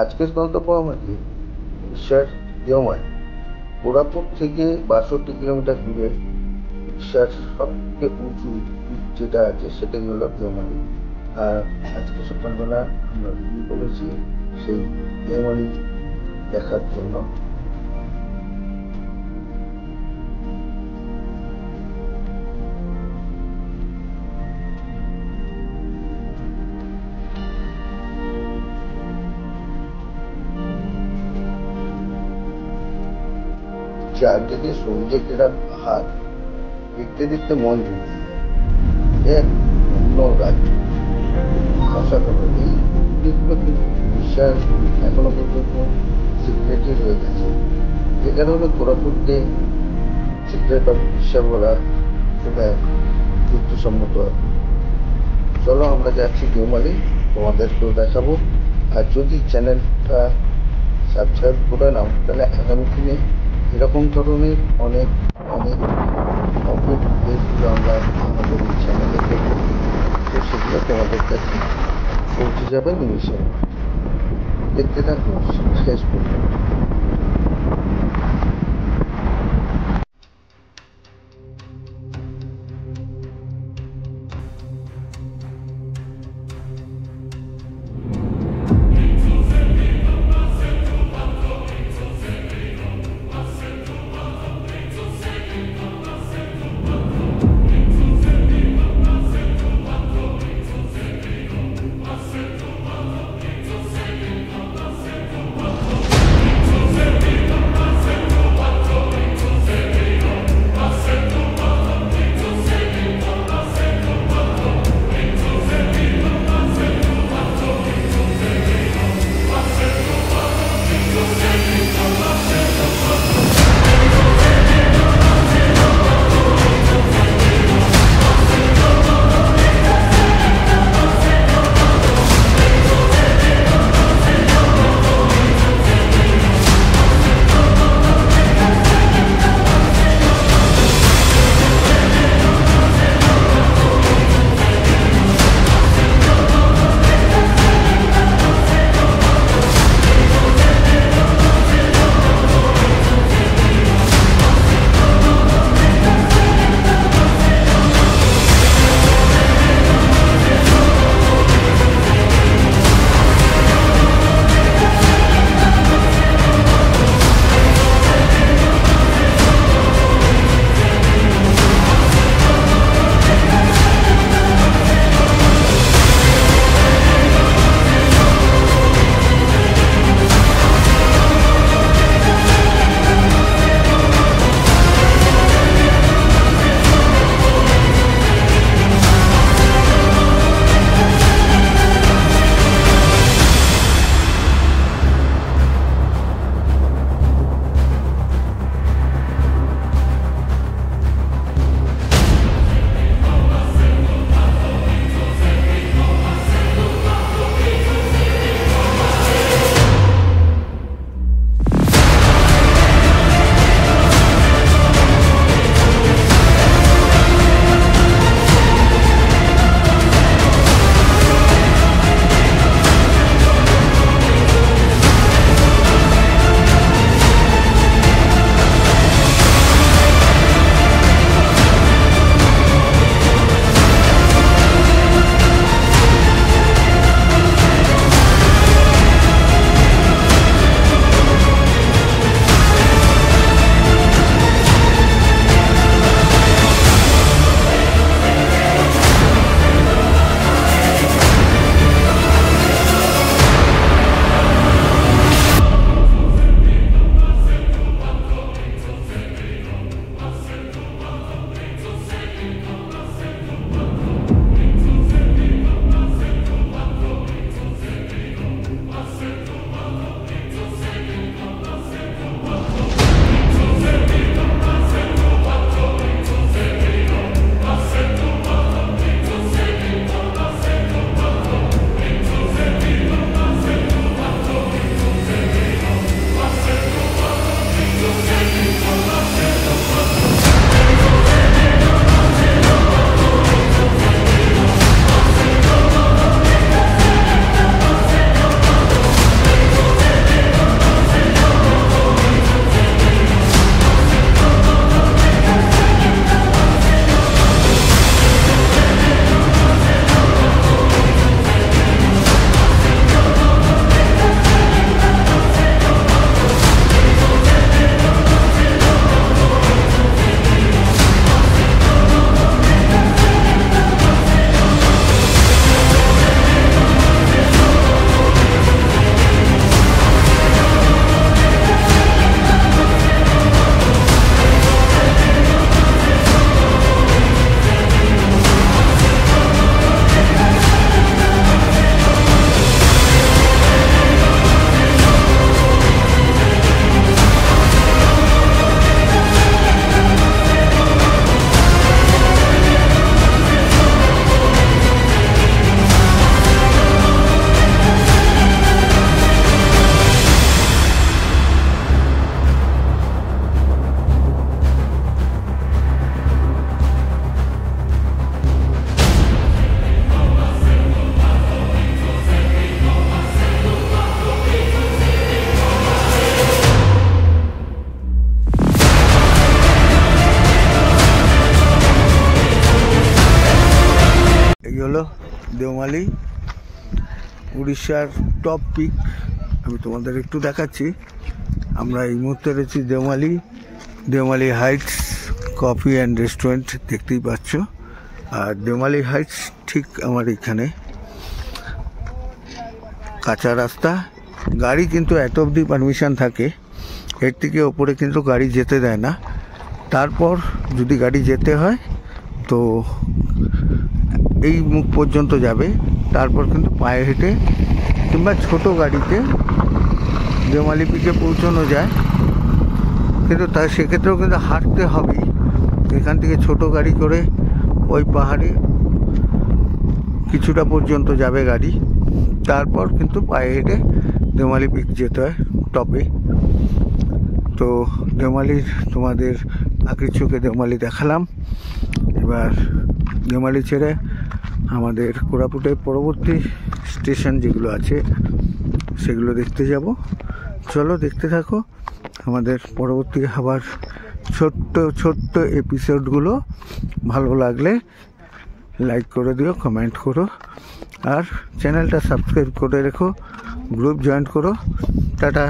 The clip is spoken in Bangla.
আজকের গন্তব্য আমাদের উড়িষ্যার দেওমালি। কোরাপুট থেকে 62 কিলোমিটার দূরে উড়িষ্যার সবথেকে উঁচু পিক যেটা আছে সেটাই হলো দেওমালি। আর আজকে সকালবেলা আমরা বেরিয়ে পড়েছি সেই দেওমালি দেখার জন্য। চারদিকে সবুজে ঘেরা পাহাড়, দেখতে দেখতে মন জুড়ে এক অন্য রাজ্য। অসাধারণ এই দিকগুলো কিন্তু উড়িষ্যার এখনো পর্যন্ত সিক্রেটই রয়ে গেছে। যে কারণে কোরাপুটকে সিক্রেট অফ উড়িষ্যা বলা সেটা যুক্তিসম্মত। চলো আমরা যাচ্ছি দেওমালি, তোমাদেরকেও দেখাবো। আর যদি চ্যানেলটা সাবস্ক্রাইব করে নাও তাহলে আগামী দিনে এরকম ধরনের অনেক অনেক অপডেট ভিডিওগুলো আমরা আমাদের এই চ্যানেলে দেবো। তো সেগুলো তোমাদের কাছে পৌঁছে যাবে নিমিষে। দেখতে থাকো শেষ পর্যন্ত। দেওমালি, উড়িষ্যার টপ পিক। আমি তোমাদের একটু দেখাচ্ছি। আমরা এই মুহূর্তে রয়েছি Deomali Heights coffee and restaurant, দেখতেই পাচ্ছ। আর দেওমালি হাইটস ঠিক আমার এখানে, কাঁচা রাস্তা, গাড়ি কিন্তু এত অবধি পারমিশন থাকে, এর থেকে ওপরে কিন্তু গাড়ি যেতে দেয় না। তারপর যদি গাড়ি যেতে হয় তো এই মুখ পর্যন্ত যাবে, তারপর কিন্তু পায়ে হেঁটে কিংবা ছোট গাড়িতে দেওমালি পিকে পৌঁছানো যায়। কিন্তু তার সেক্ষেত্রেও কিন্তু হাঁটতে হবেই। এখান থেকে ছোট গাড়ি করে ওই পাহাড়ে কিছুটা পর্যন্ত যাবে গাড়ি, তারপর কিন্তু পায়ে হেঁটে দেওমালি পিক যেতে হয় টপে। তো দেওমালির তোমাদের আঁকির চোখে দেওমালি দেখালাম। এবার দেওমালি ছেড়ে আমাদের কোরাপুটের পরবর্তী স্টেশন যেগুলো আছে সেগুলো দেখতে যাব। চলো দেখতে থাকো আমাদের পরবর্তী আবার ছোট্ট এপিসোডগুলো। ভালো লাগলে লাইক করে দিও, কমেন্ট করো, আর চ্যানেলটা সাবস্ক্রাইব করে রেখো, গ্রুপ জয়েন করো। টাটা।